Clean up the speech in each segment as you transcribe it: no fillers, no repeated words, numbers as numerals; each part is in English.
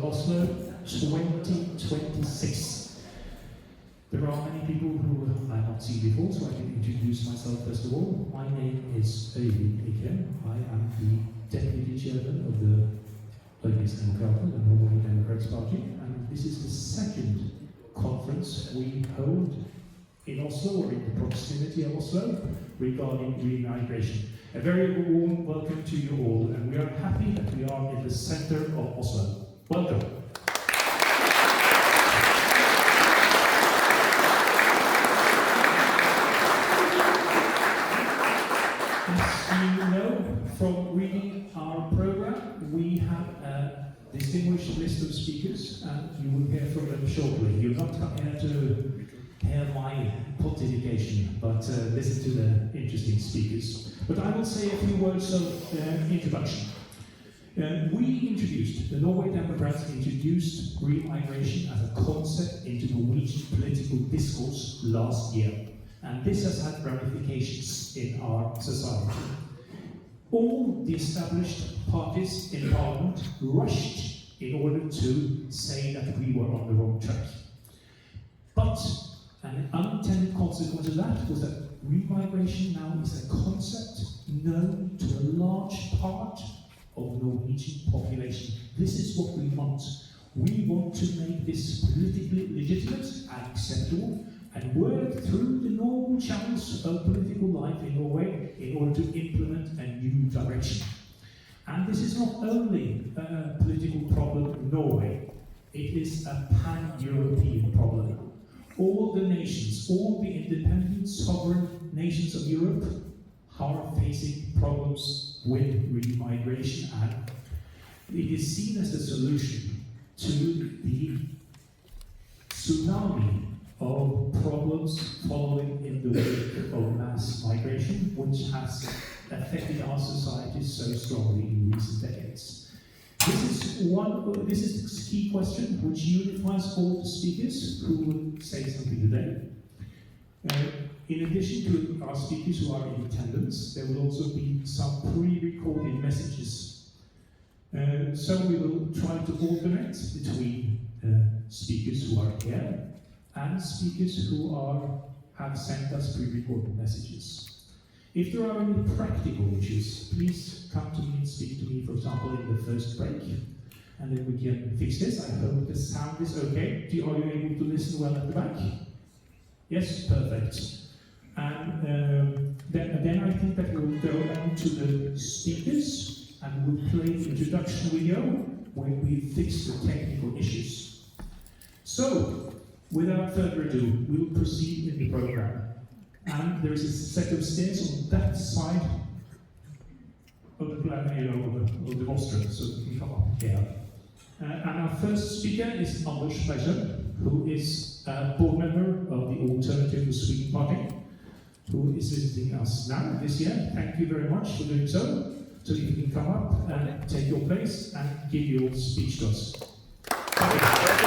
of Oslo 2026. There are many people who I have not seen before, so I can introduce myself first of all. My name is Øivind Eikrem. I am the Deputy Chairman of the Norgesdemokratene, the Norgesdemokratene Party, and this is the second conference we hold in Oslo, or in the proximity of Oslo, regarding remigration. A very warm welcome to you all, and we are happy that we are in the center of Oslo. Welcome. From reading our program, we have a distinguished list of speakers, and you will hear from them shortly. You're not come here to hear my pontification, but listen to the interesting speakers. But I will say a few words of introduction. The Norgesdemokratene introduced remigration as a concept into Norwegian political discourse last year, and this has had ramifications in our society. All the established parties in Parliament rushed in order to say that we were on the wrong track. But an unintended consequence of that was that remigration now is a concept known to a large part of the Norwegian population. This is what we want. We want to make this politically legitimate and acceptable, and work through the normal channels of political life in Norway in order to implement a new direction. And this is not only a political problem in Norway, it is a pan-European problem. All the nations, all the independent sovereign nations of Europe are facing problems with remigration, and it is seen as a solution to the tsunami of problems following in the wake of mass migration, which has affected our societies so strongly in recent decades. This is the key question which unifies all the speakers who will say something today. In addition to our speakers who are in attendance, there will also be some pre-recorded messages. So we will try to alternate between speakers who are here and speakers who have sent us pre-recorded messages. If there are any practical issues, please come to me and speak to me, for example, in the first break, and then we can fix this. I hope the sound is okay. Are you able to listen well at the back? Yes, perfect. And then I think that we'll go on to the speakers, and we'll play the introduction video when we fix the technical issues. So, without further ado, we'll proceed in the program. And there is a set of stairs on that side of the planet, of the rostrum, so we can come up here. And our first speaker is Anders Bergström, who is a board member of the Alternativ for Sweden party, who is visiting us now this year. Thank you very much for doing so. So you can come up and take your place and give your speech to us. Thank you.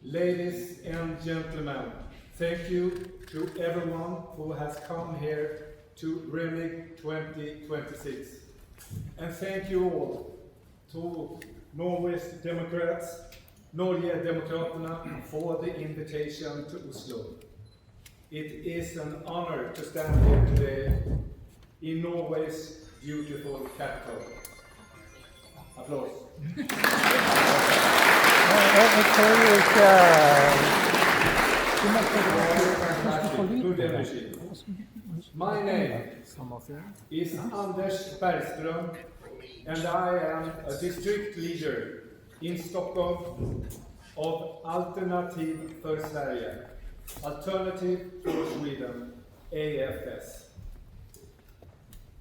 Ladies and gentlemen, thank you to everyone who has come here to Remig 2026. And thank you all to Norgesdemokratene, for the invitation to Oslo. It is an honor to stand here today in Norway's beautiful capital. Applause. Good energy. My name is Anders Bergström, and I am a district leader in Stockholm of Alternativ för Sverige, Alternativ for Sweden, AFS.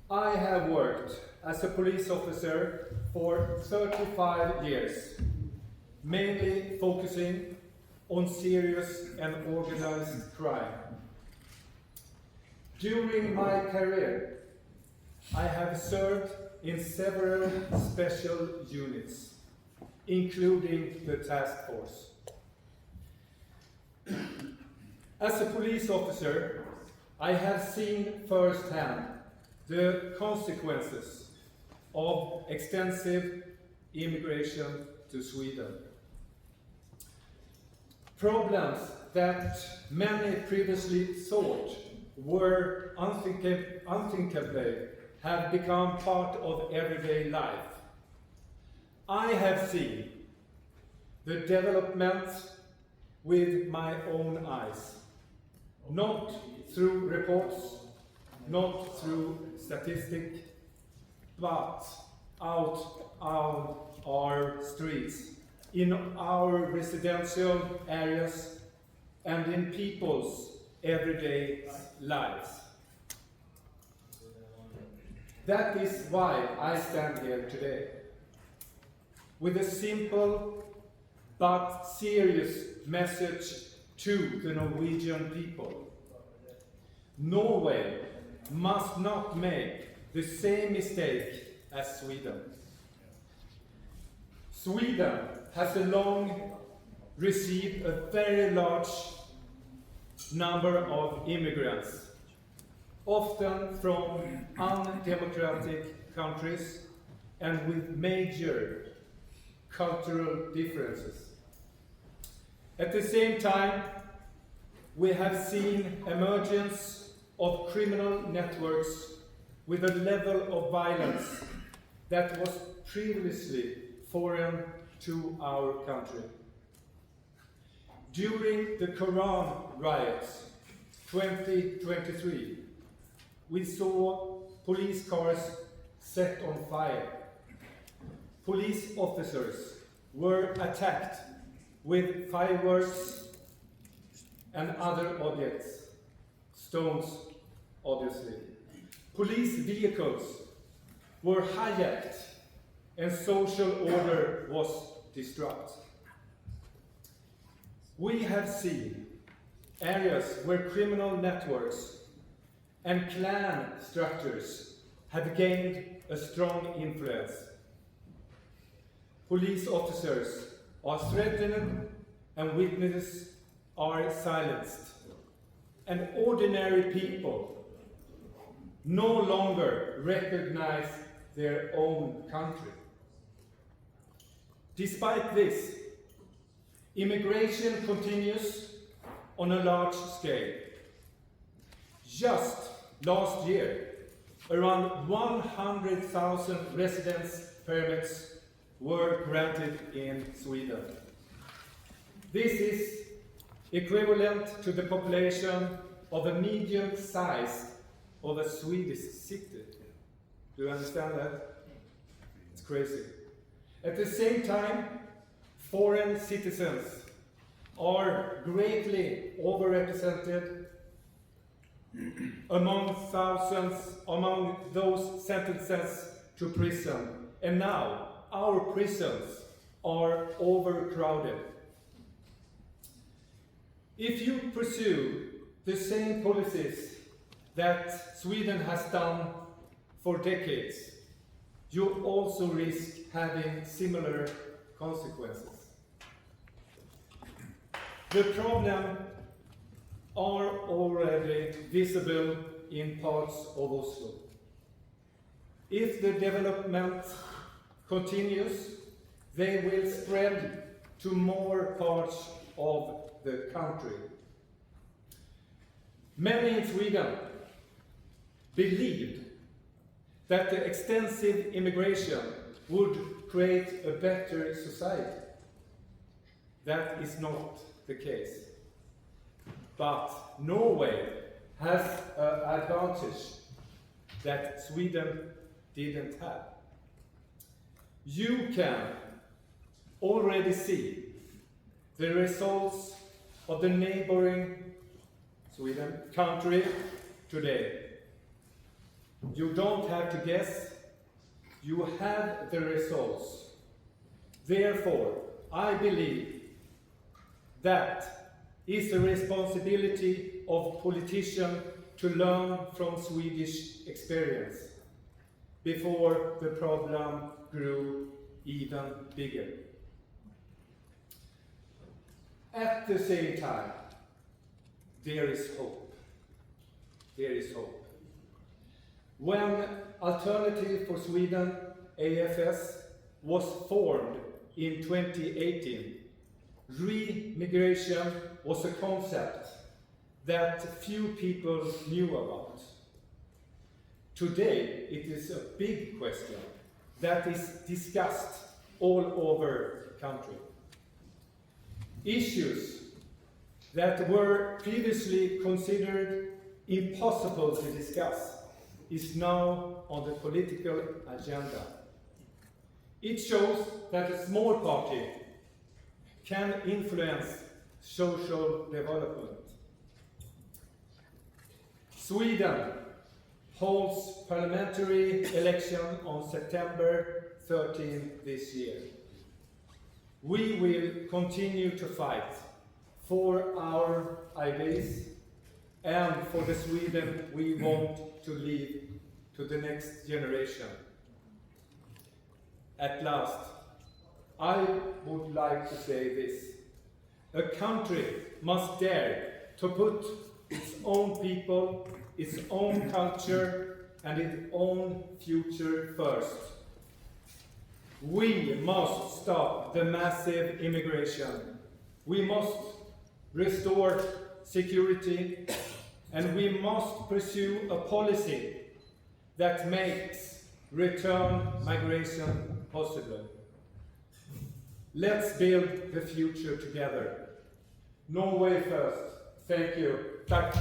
I have worked as a police officer for 35 years, mainly focusing on serious and organized crime. During my career, I have served in several special units, including the task force. As a police officer, I have seen firsthand the consequences of extensive immigration to Sweden. Problems that many previously thought were unthinkable have become part of everyday life. I have seen the development with my own eyes, not through reports, not through statistics, but out on our streets, in our residential areas, and in people's everyday lives. That is why I stand here today, with a simple but serious message to the Norwegian people. Norway must not make the same mistake as Sweden. Sweden has long received a very large number of immigrants, often from undemocratic countries and with major cultural differences. At the same time, we have seen emergence of criminal networks with a level of violence that was previously foreign to our country. During the Quran riots 2023, we saw police cars set on fire. Police officers were attacked with fireworks and other objects, stones obviously. Police vehicles were hijacked and social order was disrupted. We have seen areas where criminal networks and clan structures have gained a strong influence. Police officers are threatened and witnesses are silenced. And ordinary people no longer recognize their own country. Despite this, immigration continues on a large scale. Just last year, around 100,000 residence permits were granted in Sweden. This is equivalent to the population of a medium size of a Swedish city. Do you understand that? It's crazy. At the same time, foreign citizens are greatly overrepresented among those sentences to prison. And now our prisons are overcrowded. If you pursue the same policies that Sweden has done for decades, you also risk having similar consequences. The problem are already visible in parts of Oslo. If the development continues, they will spread to more parts of the country. Many in Sweden believed that the extensive immigration would create a better society. That is not the case. But Norway has an advantage that Sweden didn't have. You can already see the results of the neighboring Sweden country today. You don't have to guess, you have the results. Therefore, I believe that is a responsibility of politicians to learn from Swedish experience. before the problem grew even bigger. At the same time, there is hope. There is hope. When Alternativ for Sweden, AFS, was formed in 2018, remigration was a concept that few people knew about. Today, it is a big question that is discussed all over the country. Issues that were previously considered impossible to discuss is now on the political agenda. It shows that a small party can influence social development. Sweden holds parliamentary election on September 13 this year. We will continue to fight for our ideas and for the Sweden we want to leave to the next generation. At last, I would like to say this. A country must dare to put its own people, its own culture, and its own future first. We must stop the massive immigration. We must restore security, and we must pursue a policy that makes return migration possible. Let's build the future together. Norway first. Thank you. Tack.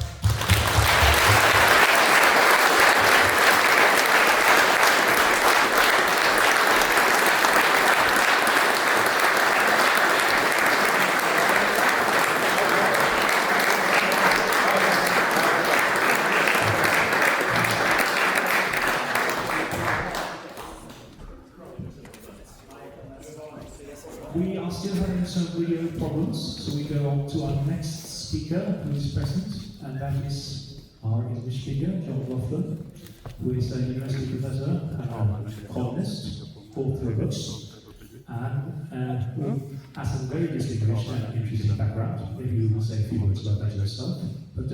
We are still having some video problems, so we go on to our next speaker who is present, and that is our English speaker, John Laughlin, who is a university professor and a columnist, author of books, and who has a very distinguished and interesting background. Maybe you will say a few words about that yourself. But